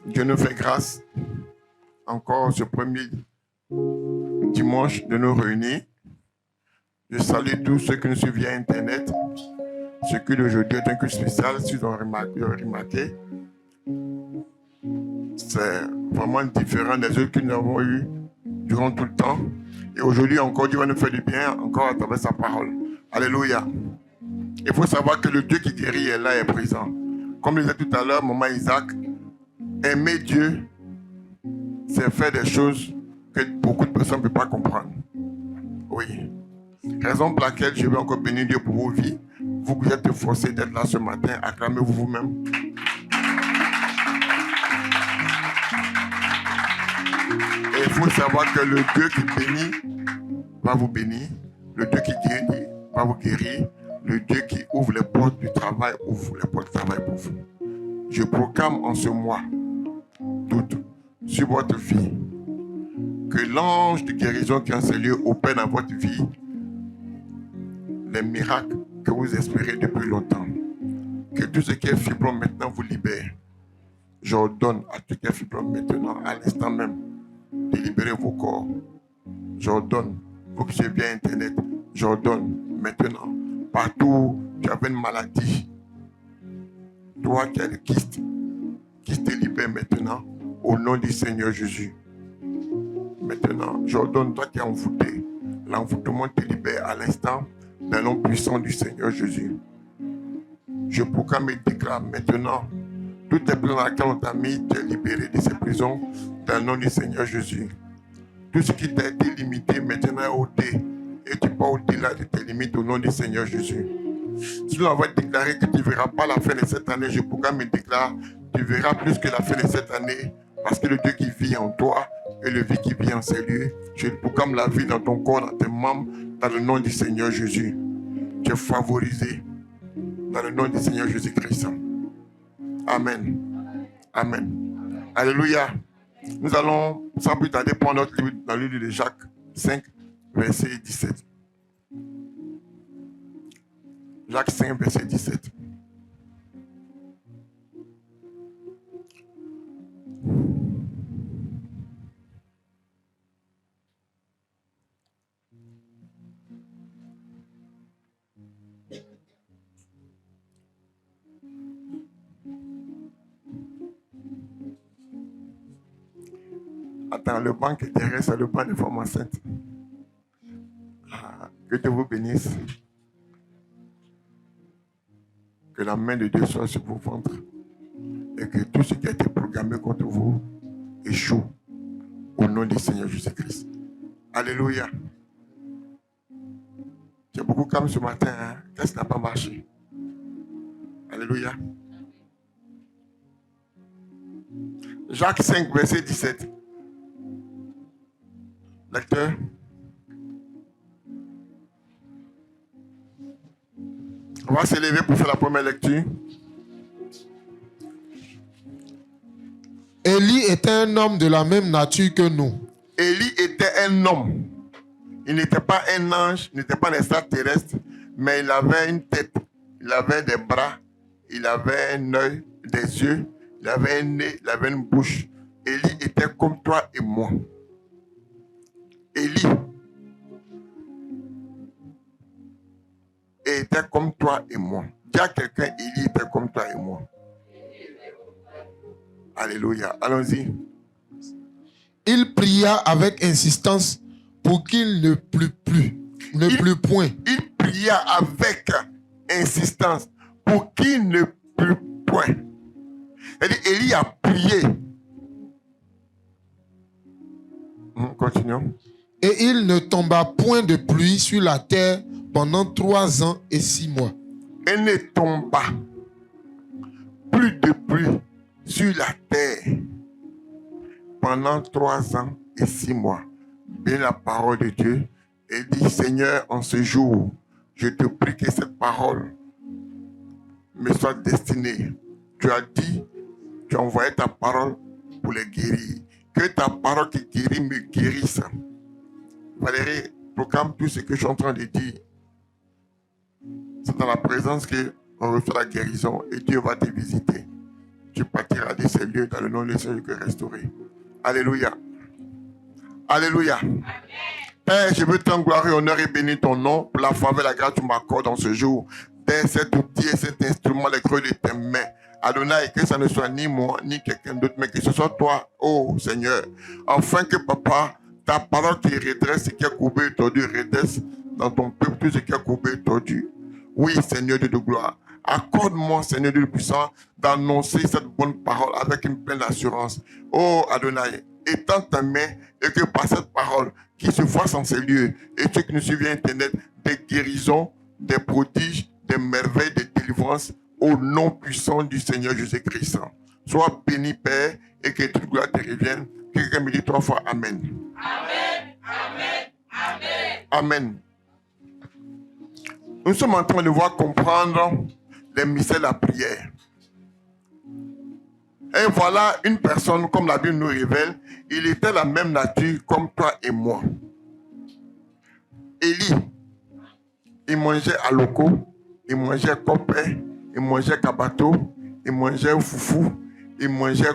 Dieu nous fait grâce encore ce premier dimanche de nous réunir. Je salue tous ceux qui nous suivent via Internet. Ce culte d'aujourd'hui est un culte spécial, si vous avez remarqué. C'est vraiment différent des autres que nous avons eus durant tout le temps. Et aujourd'hui encore, Dieu va nous faire du bien, encore à travers sa parole. Alléluia. Il faut savoir que le Dieu qui guérit est là, est présent. Comme je disais tout à l'heure, maman Isaac, aimer Dieu, c'est faire des choses que beaucoup de personnes ne peuvent pas comprendre. Oui. Raison pour laquelle je vais encore bénir Dieu pour vos vies. Vous qui êtes forcés d'être là ce matin, acclamez-vous vous-même. Et il faut savoir que le Dieu qui bénit va vous bénir. Le Dieu qui guérit va vous guérir. Le Dieu qui ouvre les portes du travail ouvre les portes du travail pour vous. Je proclame en ce mois d'août sur votre vie que l'ange de guérison qui en ce lieu opère dans votre vie les miracles que vous espérez depuis longtemps. Que tout ce qui est fibrome maintenant vous libère. J'ordonne à tout ce qui est fibrome maintenant, à l'instant même, de libérer vos corps. J'ordonne, vous qui suivez bien Internet, j'ordonne maintenant, partout où tu avais une maladie, toi qui as le kyste, qui te libère maintenant, au nom du Seigneur Jésus. Maintenant, j'ordonne, toi qui es envoûté, l'envoûtement te libère à l'instant, dans le nom puissant du Seigneur Jésus. Je proclame et déclare maintenant, tous tes plans dans lesquels on t'a mis, tu es libéré de ces prisons, dans le nom du Seigneur Jésus. Tout ce qui t'a été limité maintenant est ôté, et tu pars au-delà de tes limites au nom du Seigneur Jésus. Si nous avons déclaré que tu ne verras pas la fin de cette année, je proclame et déclare, tu verras plus que la fin de cette année, parce que le Dieu qui vit en toi et le vie qui vit en ces lieux, je proclame la vie dans ton corps, dans tes membres, dans le nom du Seigneur Jésus. Tu es favorisé dans le nom du Seigneur Jésus-Christ. Amen. Amen. Alléluia. Nous allons, sans plus tarder, prendre notre livre dans le livre de Jacques 5, verset 17. Jacques 5, verset 17. Attends, le banc qui est derrière, c'est le banc des femmes enceintes. Que Dieu vous bénisse. Que la main de Dieu soit sur vos ventres. Et que tout ce qui a été programmé contre vous échoue. Au nom du Seigneur Jésus-Christ. Alléluia. Tu es beaucoup calme ce matin. Hein? Qu'est-ce qui n'a pas marché? Alléluia. Jacques 5, verset 17. Lecteur. On va s'élever pour faire la première lecture. Élie était un homme de la même nature que nous. Élie était un homme. Il n'était pas un ange, il n'était pas un extraterrestre, mais il avait une tête, il avait des bras, il avait un œil, des yeux, il avait un nez, il avait une bouche. Élie était comme toi et moi. Élie était comme toi et moi. Dis à quelqu'un, Élie était comme toi et moi. Alléluia. Allons-y. Il pria avec insistance pour qu'il ne plût point. Il pria avec insistance pour qu'il ne plût point. C'est-à-dire, Élie a prié. Continuons. Et il ne tomba point de pluie sur la terre pendant 3 ans et 6 mois. Il ne tomba plus de pluie sur la terre pendant 3 ans et 6 mois. Bien la parole de Dieu et dit, Seigneur, en ce jour, je te prie que cette parole me soit destinée. Tu as dit, tu as envoyé ta parole pour les guérir. Que ta parole qui guérit me guérisse. Valérie, proclame tout ce que je suis en train de dire. C'est dans la présence qu'on reçoit la guérison et Dieu va te visiter. tu partiras de ces lieux dans le nom du Seigneur que restauré. Alléluia. Alléluia. Père, je veux t'engloirer, honor et bénir ton nom pour la faveur et la grâce que tu m'accordes dans ce jour. Dès cet outil et cet instrument, les creux de tes mains. Adonai, que ça ne soit ni moi, ni quelqu'un d'autre, mais que ce soit toi, oh Seigneur. Afin que, Papa, ta parole qui redresse ce qui est courbé et tordu, redresse dans ton peuple tout ce qui est courbé et tordu. Oui, Seigneur Dieu de gloire. Accorde-moi, Seigneur Dieu puissant, d'annoncer cette bonne parole avec une pleine assurance. Oh Adonai, étends ta main et que par cette parole qui se fasse en ces lieux et ceux qui nous suivent sur Internet, des guérisons, des prodiges, des merveilles, des délivrances au nom puissant du Seigneur Jésus-Christ. Sois béni, Père, et que toute gloire te revienne. Quelqu'un me dit 3 fois Amen. Amen. Amen. Amen. Amen. Nous sommes en train de voir comprendre les mystères de la prière. Et voilà une personne, comme la Bible nous révèle, il était la même nature comme toi et moi. Élie, il mangeait aloko, il mangeait copé, il mangeait kabato, il mangeait foufou, il mangeait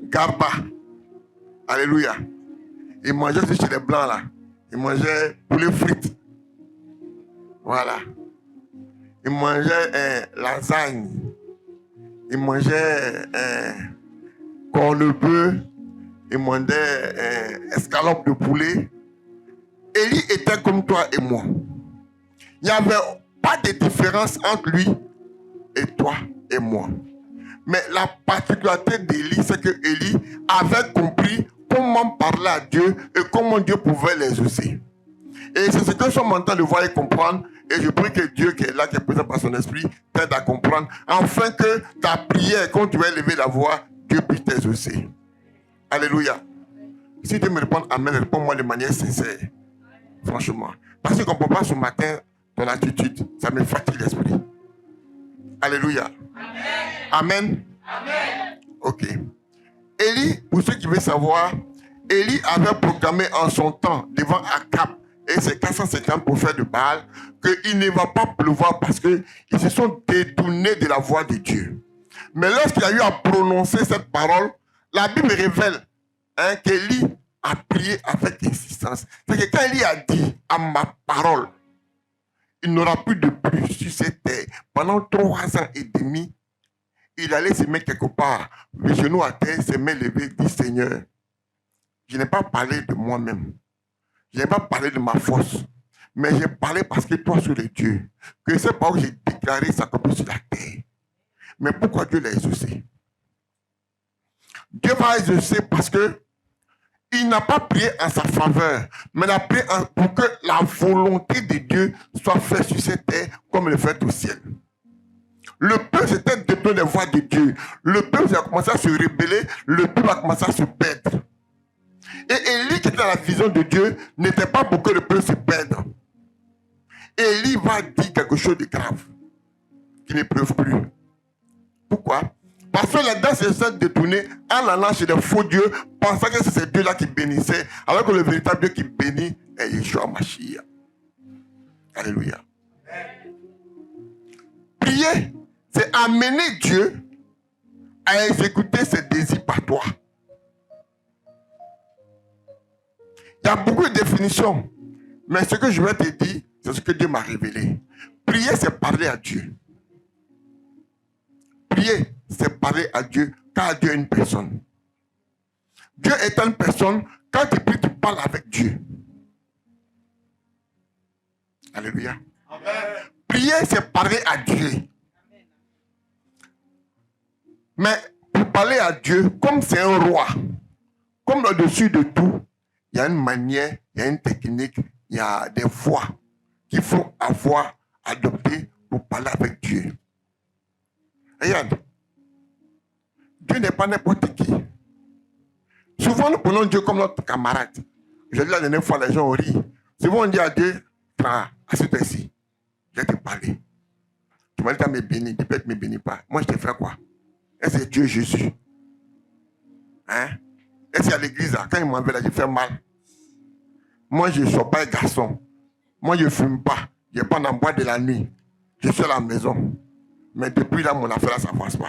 garba. Alléluia. Il mangeait aussi chez les blancs là. Il mangeait poulet frites. Voilà. Il mangeait lasagne. Il mangeait corned-beef. Il mangeait escalope de poulet. Élie était comme toi et moi. Il n'y avait pas de différence entre lui et toi et moi. Mais la particularité d'Élie, c'est que Élie avait compris comment parler à Dieu et comment Dieu pouvait les exaucer. Et c'est ce que nous sommes en train de voir et comprendre. Et je prie que Dieu qui est là, qui est présent par son esprit, t'aide à comprendre. Afin que ta prière, quand tu vas élever la voix, Dieu puisse t'exaucer. Alléluia. Si tu me réponds Amen, réponds-moi de manière sincère. Franchement. Parce que je ne comprends pas ce matin ton attitude. Ça me fatigue l'esprit. Alléluia. Amen. Amen. Ok. Élie, pour ceux qui veulent savoir, Élie avait proclamé en son temps devant Akab et ses 450 prophètes de Baal qu'il ne va pas pleuvoir parce qu'ils se sont détournés de la voix de Dieu. Mais lorsqu'il a eu à prononcer cette parole, la Bible révèle qu'Élie a prié avec insistance. C'est que quand Élie a dit à ma parole, il n'aura plus de pluie sur cette terre pendant 3 ans et demi, il allait se mettre quelque part, les genoux à terre, ses mains levées, dit Seigneur, je n'ai pas parlé de moi-même. Je n'ai pas parlé de ma force. Mais j'ai parlé parce que toi, sur les dieux, que c'est pas où j'ai déclaré ça comme sur la terre. Mais pourquoi Dieu l'a exaucé? Dieu va exaucer parce que il n'a pas prié en sa faveur, mais il a prié pour que la volonté de Dieu soit faite sur cette terre comme elle est faite au ciel. Le peuple s'était détourné des voies de Dieu. Le peuple a commencé à se rebeller. Le peuple a commencé à se perdre. Et Élie, qui était dans la vision de Dieu, n'était pas pour que le peuple se perde. Élie va dire quelque chose de grave qui ne prouve plus. Pourquoi? Parce que les dents se sont détournées en allant chez des faux dieux, pensant que c'est ces dieux-là qui bénissaient, alors que le véritable Dieu qui bénit est Yeshua Mashiach. Alléluia. Prier, c'est amener Dieu à exécuter ses désirs par toi. Il y a beaucoup de définitions, mais ce que je vais te dire, c'est ce que Dieu m'a révélé. Prier, c'est parler à Dieu. Prier, c'est parler à Dieu, car Dieu est une personne. Dieu est une personne, quand tu pries, tu parles avec Dieu. Alléluia. Amen. Prier, c'est parler à Dieu. Mais pour parler à Dieu, comme c'est un roi, comme au-dessus de tout, il y a une manière, il y a une technique, il y a des voies qu'il faut avoir adoptées pour parler avec Dieu. Regarde, Dieu n'est pas n'importe qui. Souvent, nous prenons Dieu comme notre camarade. Je dis la dernière fois, les gens ont ri. Souvent, on dit à Dieu, assieds-toi ici. Je vais te parler. Tu m'as dit à me bénir, tu peux-être me bénir pas. Moi, je te ferai quoi? Est-ce que c'est Dieu Jésus? Hein? Est-ce qu'à l'église, quand il m'envoie là, je fais mal? Moi, je ne suis pas un garçon. Moi, je ne fume pas. Je ne vais pas en boîte de la nuit. Je suis à la maison. Mais depuis là, mon affaire, là, ça ne passe pas.